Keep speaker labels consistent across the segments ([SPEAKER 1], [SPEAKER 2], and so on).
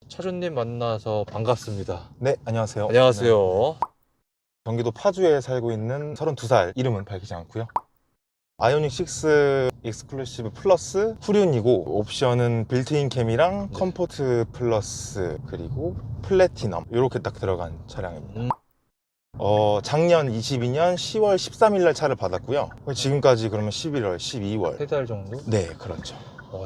[SPEAKER 1] 차주님 만나서 반갑습니다.
[SPEAKER 2] 네, 안녕하세요.
[SPEAKER 1] 안녕하세요.
[SPEAKER 2] 경기도 파주에 살고 있는 32살, 이름은 밝히지 않고요. 아이오닉 6 익스클루시브 플러스 후륜이고, 옵션은 빌트인 캠이랑
[SPEAKER 1] 네.
[SPEAKER 2] 컴포트 플러스 그리고 플래티넘 이렇게 딱 들어간 차량입니다. 작년 22년 10월 13일 날 차를 받았고요. 지금까지 그러면 11월, 12월.
[SPEAKER 1] 3달 정도?
[SPEAKER 2] 네, 그렇죠.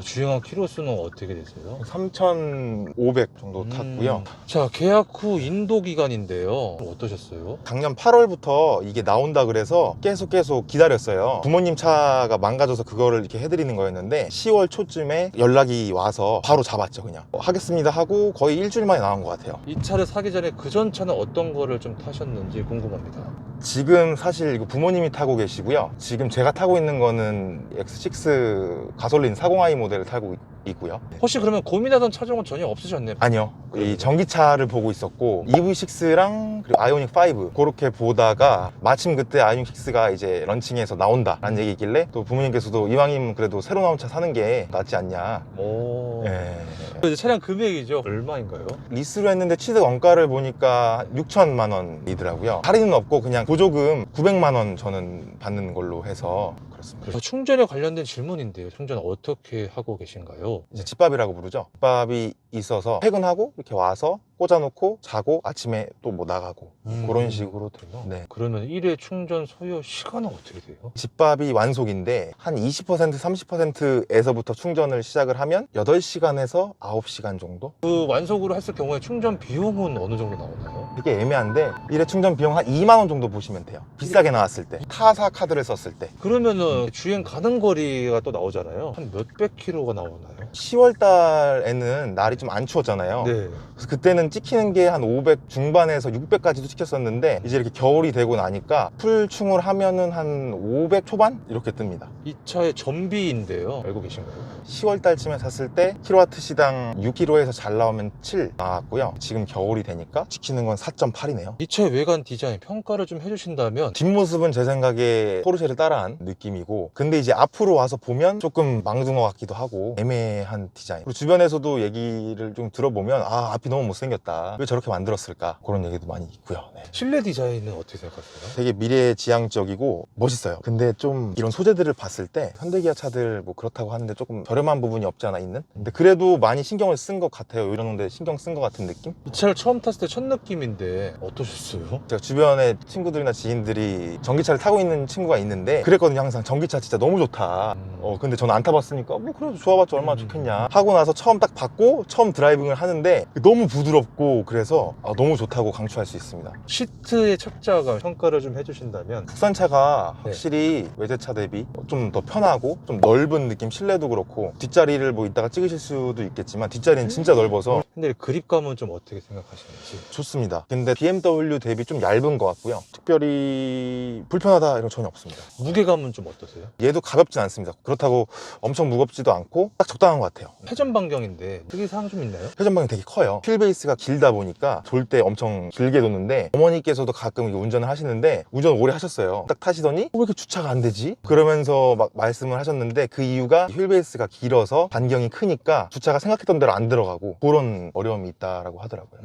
[SPEAKER 1] 주행한 키로수는 어떻게 되세요?
[SPEAKER 2] 3,500 정도 탔고요.
[SPEAKER 1] 자, 계약 후 인도 기간인데요. 어떠셨어요?
[SPEAKER 2] 작년 8월부터 이게 나온다 그래서 계속 기다렸어요. 부모님 차가 망가져서 그거를 이렇게 해드리는 거였는데 10월 초쯤에 연락이 와서 바로 잡았죠. 그냥 하겠습니다 하고 거의 일주일 만에 나온 것 같아요.
[SPEAKER 1] 이 차를 사기 전에 그 전 차는 어떤 거를 좀 타셨는지 궁금합니다.
[SPEAKER 2] 지금 사실 이거 부모님이 타고 계시고요. 지금 제가 타고 있는 거는 X6 가솔린 40i 모델을 타고 있고요.
[SPEAKER 1] 혹시 그러면 고민하던 차종은 전혀 없으셨네요?
[SPEAKER 2] 아니요, 이 전기차를 보고 있었고 EV6랑 그리고 아이오닉 5 그렇게 보다가 마침 그때 아이오닉 6가 이제 런칭해서 나온다라는 얘기길래 또 부모님께서도 이왕이면 그래도 새로 나온 차 사는 게 낫지 않냐.
[SPEAKER 1] 오.
[SPEAKER 2] 예.
[SPEAKER 1] 이제 차량 금액이죠? 얼마인가요?
[SPEAKER 2] 리스로 했는데 취득 원가를 보니까 6천만 원이더라고요. 할인은 없고 그냥 보조금 900만 원 저는 받는 걸로 해서 그렇습니다.
[SPEAKER 1] 충전에 관련된 질문인데요. 충전 어떻게 하고 계신가요?
[SPEAKER 2] 이제 집밥이라고 부르죠. 집밥이 있어서 퇴근하고 이렇게 와서 꽂아놓고 자고 아침에 또 뭐 나가고 그런 식으로 돼요. 네.
[SPEAKER 1] 그러면 1회 충전 소요 시간은 어떻게 돼요?
[SPEAKER 2] 집밥이 완속인데 한 20% 30%에서부터 충전을 시작을 하면 8시간에서 9시간 정도?
[SPEAKER 1] 그 완속으로 했을 경우에 충전 비용은 어느 정도 나오나요?
[SPEAKER 2] 되게 애매한데 1회 충전 비용 한 2만 원 정도 보시면 돼요. 비싸게 나왔을 때 타사 카드를 썼을 때.
[SPEAKER 1] 그러면은 주행 가는 거리가 또 나오잖아요. 한 몇백 킬로가 나오나요?
[SPEAKER 2] 10월 달에는 날이 좀 안 추웠잖아요.
[SPEAKER 1] 네.
[SPEAKER 2] 그래서 그때는 찍히는 게 한 500 중반에서 600까지도 찍혔었는데 이제 이렇게 겨울이 되고 나니까 풀충을 하면은 한 500 초반 이렇게 뜹니다.
[SPEAKER 1] 이 차의 전비인데요. 알고 계신가요?
[SPEAKER 2] 10월 달쯤에 샀을 때 킬로와트 시당 6km에서 잘 나오면 7 나왔고요. 지금 겨울이 되니까 찍히는 건 4.8이네요.
[SPEAKER 1] 이 차의 외관 디자인 평가를 좀 해주신다면
[SPEAKER 2] 뒷모습은 제 생각에 포르쉐를 따라한 느낌이고, 근데 이제 앞으로 와서 보면 조금 망둥어 같기도 하고 애매한 디자인. 그리고 주변에서도 얘기를 좀 들어보면 앞이 너무 못생겼다, 왜 저렇게 만들었을까, 그런 얘기도 많이 있고요. 네.
[SPEAKER 1] 실내 디자인은 어떻게 생각하세요?
[SPEAKER 2] 되게 미래지향적이고 멋있어요. 근데 좀 이런 소재들을 봤을 때 현대기아 차들 뭐 그렇다고 하는데 조금 저렴한 부분이 없지 않아 있는? 근데 그래도 많이 신경을 쓴 것 같아요. 이런 데 신경 쓴 것 같은 느낌?
[SPEAKER 1] 이 차를 처음 탔을 때 첫 느낌인데 어떠셨어요?
[SPEAKER 2] 제가 주변에 친구들이나 지인들이 전기차를 타고 있는 친구가 있는데 그랬거든요. 항상 전기차 진짜 너무 좋다. 근데 저는 안 타봤으니까 뭐 그래도 좋아봤자 얼마나 좋겠냐 하고 나서 처음 딱 받고 처음 드라이빙을 하는데 너무 부드럽고 그래서 너무 좋다고 강추할 수 있습니다.
[SPEAKER 1] 시트의 착자감 평가를 좀 해주신다면
[SPEAKER 2] 국산차가
[SPEAKER 1] 네.
[SPEAKER 2] 확실히 외제차 대비 좀 더 편하고 좀 넓은 느낌, 실내도 그렇고 뒷자리를 뭐 이따가 찍으실 수도 있겠지만 뒷자리는 진짜 넓어서
[SPEAKER 1] 근데 그립감은 좀 어떻게 생각하시는지?
[SPEAKER 2] 좋습니다. 근데 BMW 대비 좀 얇은 것 같고요. 특별히 불편하다 이런 거 전혀 없습니다.
[SPEAKER 1] 무게감은 좀 어떠세요?
[SPEAKER 2] 얘도 가볍진 않습니다. 그렇다고 엄청 무겁지도 않고 딱 적당한 것 같아요.
[SPEAKER 1] 회전 반경인데 특이사항 좀 있나요?
[SPEAKER 2] 회전방이 되게 커요. 휠베이스가 길다 보니까 돌 때 엄청 길게 도는데, 어머니께서도 가끔 운전을 하시는데 운전을 오래 하셨어요. 딱 타시더니 왜 이렇게 주차가 안 되지? 그러면서 막 말씀을 하셨는데, 그 이유가 휠베이스가 길어서 반경이 크니까 주차가 생각했던 대로 안 들어가고 그런 어려움이 있다라고 하더라고요.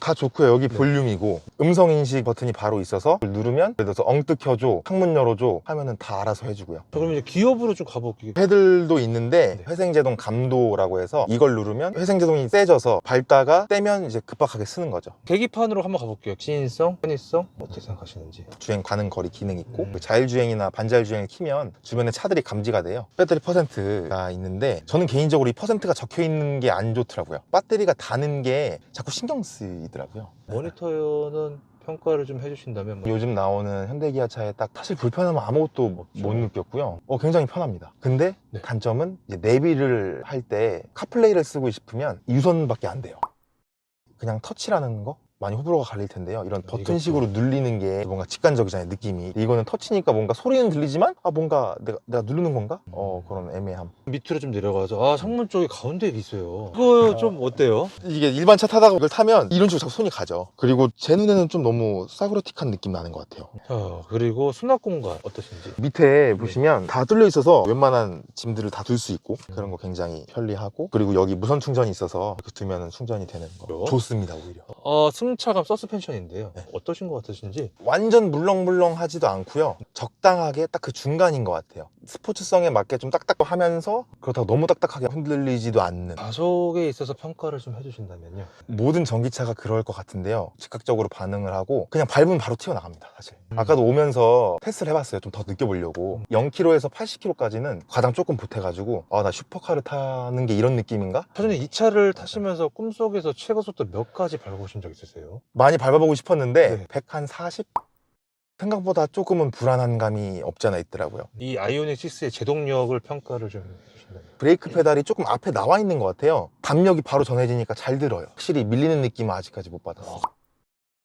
[SPEAKER 2] 다 좋고요. 여기 볼륨이고 음성인식 버튼이 바로 있어서 누르면 예를 들어서 엉뜨 켜줘, 창문 열어줘 하면은 다 알아서 해주고요.
[SPEAKER 1] 자, 그럼 이제 기업으로 좀 가볼게요.
[SPEAKER 2] 패들도 있는데
[SPEAKER 1] 네.
[SPEAKER 2] 회생제동 감도라고 해서 이걸 누르면 회생제동이 세져서 밟다가 떼면 이제 급박하게 쓰는 거죠.
[SPEAKER 1] 계기판으로 한번 가볼게요. 시인성, 편의성 어떻게 생각하시는지.
[SPEAKER 2] 주행 가는 거리 기능 있고 그 자율주행이나 반자율주행을 키면 주변에 차들이 감지가 돼요. 배터리 퍼센트가 있는데 저는 개인적으로 이 퍼센트가 적혀 있는 게 안 좋더라고요. 배터리가 다는 게 자꾸 신경 쓰이더라고요.
[SPEAKER 1] 모니터는 평가를 좀 해주신다면
[SPEAKER 2] 요즘 나오는 현대기아 차에 딱 사실 불편함은 아무것도 못 느꼈고요. 굉장히 편합니다. 근데
[SPEAKER 1] 네.
[SPEAKER 2] 단점은 이제 내비를 할 때 카플레이를 쓰고 싶으면 유선밖에 안 돼요. 그냥 터치라는 거? 많이 호불호가 갈릴 텐데요. 이런
[SPEAKER 1] 이것도.
[SPEAKER 2] 버튼식으로 눌리는 게 뭔가 직관적이잖아요, 느낌이. 이거는 터치니까 뭔가 소리는 들리지만 뭔가 내가 누르는 건가? 그런 애매함.
[SPEAKER 1] 밑으로 좀 내려가서 창문 쪽에 가운데에 있어요. 그거 좀 어때요?
[SPEAKER 2] 이게 일반 차 타다가 이걸 타면 이런 식으로 자꾸 손이 가죠. 그리고 제 눈에는 좀 너무 싸구려틱한 느낌 나는 것 같아요.
[SPEAKER 1] 자, 그리고 수납 공간 어떠신지?
[SPEAKER 2] 밑에 보시면 다 뚫려 있어서 웬만한 짐들을 다 둘 수 있고 그런 거 굉장히 편리하고, 그리고 여기 무선 충전이 있어서 이렇게 두면 충전이 되는 거
[SPEAKER 1] 그래요?
[SPEAKER 2] 좋습니다. 오히려
[SPEAKER 1] 승차감 서스펜션인데요.
[SPEAKER 2] 네.
[SPEAKER 1] 어떠신 것 같으신지?
[SPEAKER 2] 완전 물렁물렁하지도 않고요, 적당하게 딱 그 중간인 것 같아요. 스포츠성에 맞게 좀 딱딱하면서 그렇다고 너무 딱딱하게 흔들리지도 않는.
[SPEAKER 1] 가속에 있어서 평가를 좀 해주신다면요.
[SPEAKER 2] 모든 전기차가 그럴 것 같은데요, 즉각적으로 반응을 하고 그냥 밟으면 바로 튀어나갑니다. 사실 아까도 오면서 테스트를 해봤어요. 좀 더 느껴보려고. 0km에서 80km까지는 가장 조금 보태가지고 나 슈퍼카를 타는 게 이런 느낌인가?
[SPEAKER 1] 사장님 이 차를 타시면서 꿈속에서 최고 속도 몇 가지 밟으신 적 있으세요?
[SPEAKER 2] 많이 밟아보고 싶었는데
[SPEAKER 1] 네.
[SPEAKER 2] 140? 생각보다 조금은 불안한 감이 없지 않아 있더라고요.
[SPEAKER 1] 이 아이오닉 6의 제동력을 평가를 좀 해주신다면?
[SPEAKER 2] 브레이크 페달이 조금 앞에 나와 있는 것 같아요. 담력이 바로 전해지니까 잘 들어요. 확실히 밀리는 느낌은 아직까지 못 받았어요.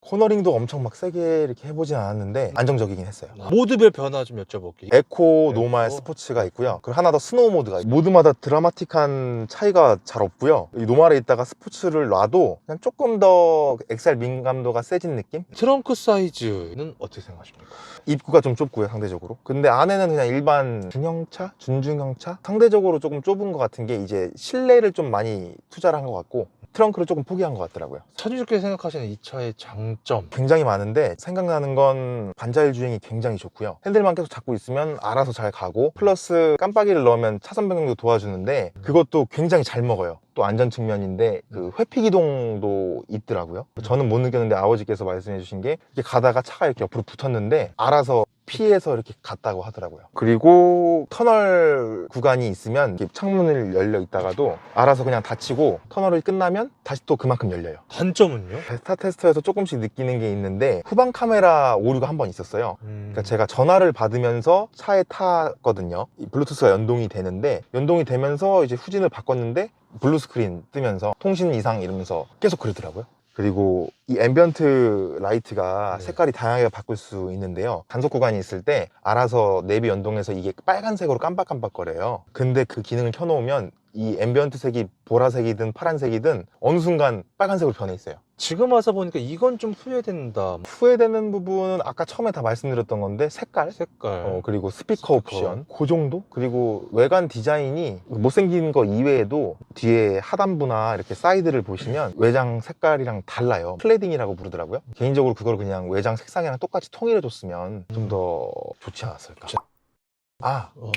[SPEAKER 2] 코너링도 엄청 막 세게 이렇게 해보진 않았는데 안정적이긴 했어요.
[SPEAKER 1] 모드별 변화 좀 여쭤볼게요.
[SPEAKER 2] 에코, 노말, 스포츠가 있고요. 그리고 하나 더 스노우 모드가 있고, 모드마다 드라마틱한 차이가 잘 없고요. 이 노말에 있다가 스포츠를 놔도 그냥 조금 더 엑셀 민감도가 세진 느낌?
[SPEAKER 1] 트렁크 사이즈는 어떻게 생각하십니까?
[SPEAKER 2] 입구가 좀 좁고요, 상대적으로. 근데 안에는 그냥 일반 중형차? 준중형차? 상대적으로 조금 좁은 것 같은 게 이제 실내를 좀 많이 투자를 한 것 같고 트렁크를 조금 포기한 것 같더라고요.
[SPEAKER 1] 차주님께서 생각하시는 이 차의 장점.
[SPEAKER 2] 굉장히 많은데 생각나는 건 반자율 주행이 굉장히 좋고요. 핸들만 계속 잡고 있으면 알아서 잘 가고, 플러스 깜빡이를 넣으면 차선 변경도 도와주는데 그것도 굉장히 잘 먹어요. 또 안전 측면인데 그 회피 기동도 있더라고요. 저는 못 느꼈는데 아버지께서 말씀해 주신 게 이렇게 가다가 차가 이렇게 옆으로 붙었는데 알아서 피해서 이렇게 갔다고 하더라고요. 그리고 터널 구간이 있으면 이렇게 창문을 열려 있다가도 알아서 그냥 닫히고 터널이 끝나면 다시 또 그만큼 열려요.
[SPEAKER 1] 단점은요?
[SPEAKER 2] 베스타 테스트에서 조금씩 느끼는 게 있는데 후방 카메라 오류가 한 번 있었어요. 그러니까 제가 전화를 받으면서 차에 탔거든요. 이 블루투스가 연동이 되는데, 연동이 되면서 이제 후진을 바꿨는데 블루 스크린 뜨면서 통신 이상 이러면서 계속 그러더라고요. 그리고 이 앰비언트 라이트가
[SPEAKER 1] 네.
[SPEAKER 2] 색깔이 다양하게 바꿀 수 있는데요, 단속 구간이 있을 때 알아서 내비 연동해서 이게 빨간색으로 깜빡깜빡거려요. 근데 그 기능을 켜놓으면 이 앰비언트 색이 보라색이든 파란색이든 어느 순간 빨간색으로 변해 있어요.
[SPEAKER 1] 지금 와서 보니까 이건 좀 후회된다.
[SPEAKER 2] 후회되는 부분은 아까 처음에 다 말씀드렸던 건데 색깔?
[SPEAKER 1] 색깔.
[SPEAKER 2] 그리고 스피커 옵션 그 정도? 그리고 외관 디자인이 못생긴 거 이외에도 뒤에 하단부나 이렇게 사이드를 보시면 외장 색깔이랑 달라요. 클레딩이라고 부르더라고요. 개인적으로 그걸 그냥 외장 색상이랑 똑같이 통일해줬으면 좀 더 좋지 않았을까.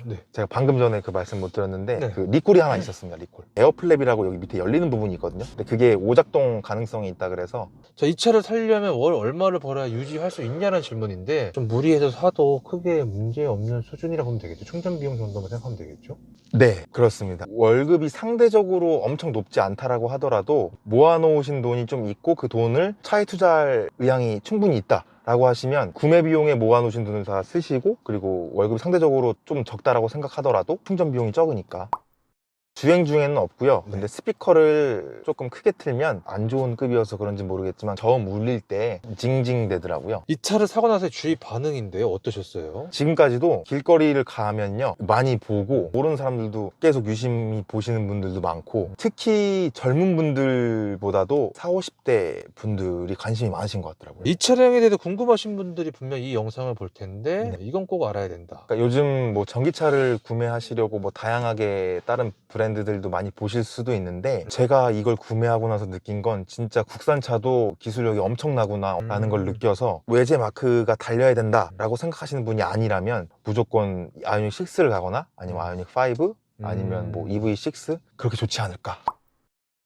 [SPEAKER 1] 네.
[SPEAKER 2] 제가 방금 전에 그 말씀 못 드렸는데
[SPEAKER 1] 네.
[SPEAKER 2] 그 리콜이 하나 있었습니다. 리콜 에어플랩이라고 여기 밑에 열리는 부분이 있거든요. 근데 그게 오작동 가능성이 있다 그래서
[SPEAKER 1] 자, 이 차를 살려면 월 얼마를 벌어야 유지할 수 있냐는 질문인데 좀 무리해서 사도 크게 문제 없는 수준이라고 보면 되겠죠. 충전 비용 정도만 생각하면 되겠죠.
[SPEAKER 2] 네, 그렇습니다. 월급이 상대적으로 엄청 높지 않다라고 하더라도 모아놓으신 돈이 좀 있고 그 돈을 차에 투자할 의향이 충분히 있다 라고 하시면 구매 비용에 모아놓으신 돈을 다 쓰시고, 그리고 월급이 상대적으로 좀 적다라고 생각하더라도 충전 비용이 적으니까. 주행 중에는 없고요. 근데 스피커를 조금 크게 틀면 안 좋은 급이어서 그런지 모르겠지만 저음 울릴 때 징징 되더라고요.
[SPEAKER 1] 이 차를 사고 나서의 주위 반응인데요. 어떠셨어요?
[SPEAKER 2] 지금까지도 길거리를 가면요 많이 보고, 모르는 사람들도 계속 유심히 보시는 분들도 많고, 특히 젊은 분들보다도 40, 50대 분들이 관심이 많으신 것 같더라고요.
[SPEAKER 1] 이 차량에 대해서 궁금하신 분들이 분명 이 영상을 볼 텐데 이건 꼭 알아야 된다.
[SPEAKER 2] 그러니까 요즘 뭐 전기차를 구매하시려고 뭐 다양하게 다른 브랜드들도 많이 보실 수도 있는데, 제가 이걸 구매하고 나서 느낀 건 진짜 국산차도 기술력이 엄청나구나 라는 걸 느껴서 외제 마크가 달려야 된다 라고 생각하시는 분이 아니라면 무조건 아이오닉 6를 가거나 아니면 아이오닉 5 아니면 뭐 EV6 그렇게 좋지 않을까.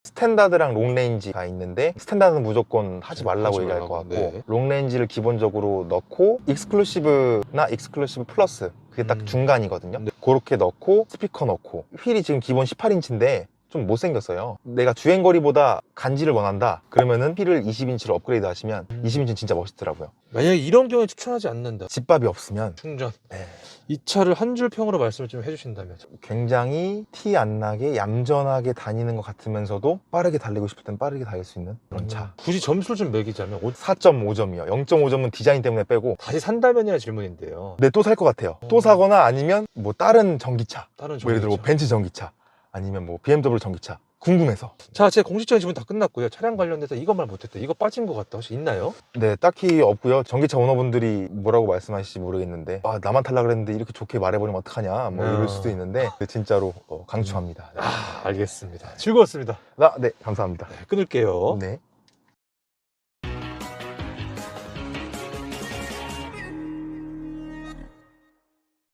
[SPEAKER 2] 스탠다드랑 롱레인지가 있는데 스탠다드는 무조건 하지 말라고 얘기할 것 같고,
[SPEAKER 1] 네.
[SPEAKER 2] 롱레인지를 기본적으로 넣고 익스클루시브나 익스클루시브 플러스 그게 딱 중간이거든요.
[SPEAKER 1] 네.
[SPEAKER 2] 그렇게 넣고 스피커 넣고, 휠이 지금 기본 18인치인데 좀 못생겼어요. 내가 주행거리보다 간지를 원한다 그러면은 휠을 20인치로 업그레이드 하시면 20인치는 진짜 멋있더라고요.
[SPEAKER 1] 만약에 이런 경우에 추천하지 않는다.
[SPEAKER 2] 집밥이 없으면
[SPEAKER 1] 충전.
[SPEAKER 2] 네,
[SPEAKER 1] 이 차를 한 줄 평으로 말씀을 좀 해주신다면.
[SPEAKER 2] 굉장히 티 안 나게 얌전하게 다니는 것 같으면서도 빠르게 달리고 싶을 땐 빠르게 달릴 수 있는 그런 차.
[SPEAKER 1] 굳이 점수를 좀 매기자면
[SPEAKER 2] 4.5점이요. 0.5점은 디자인 때문에 빼고.
[SPEAKER 1] 다시 산다면이라는 질문인데요.
[SPEAKER 2] 네, 또 살 것 같아요. 또 사거나 아니면 뭐 다른 전기차.
[SPEAKER 1] 다른
[SPEAKER 2] 뭐 예를 들어 뭐 벤츠 전기차 아니면 뭐 BMW 전기차. 궁금해서.
[SPEAKER 1] 자, 제 공식적인 질문 다 끝났고요. 차량 관련돼서 이것 말 못했다. 이거 빠진 것 같다. 혹시 있나요?
[SPEAKER 2] 네, 딱히 없고요. 전기차 오너분들이 뭐라고 말씀하실지 모르겠는데 아, 나만 탈라 그랬는데 이렇게 좋게 말해버리면 어떡하냐 뭐 이럴 수도 있는데 진짜로 강추합니다.
[SPEAKER 1] 아, 알겠습니다. 즐거웠습니다.
[SPEAKER 2] 네, 감사합니다.
[SPEAKER 1] 끊을게요.
[SPEAKER 2] 네.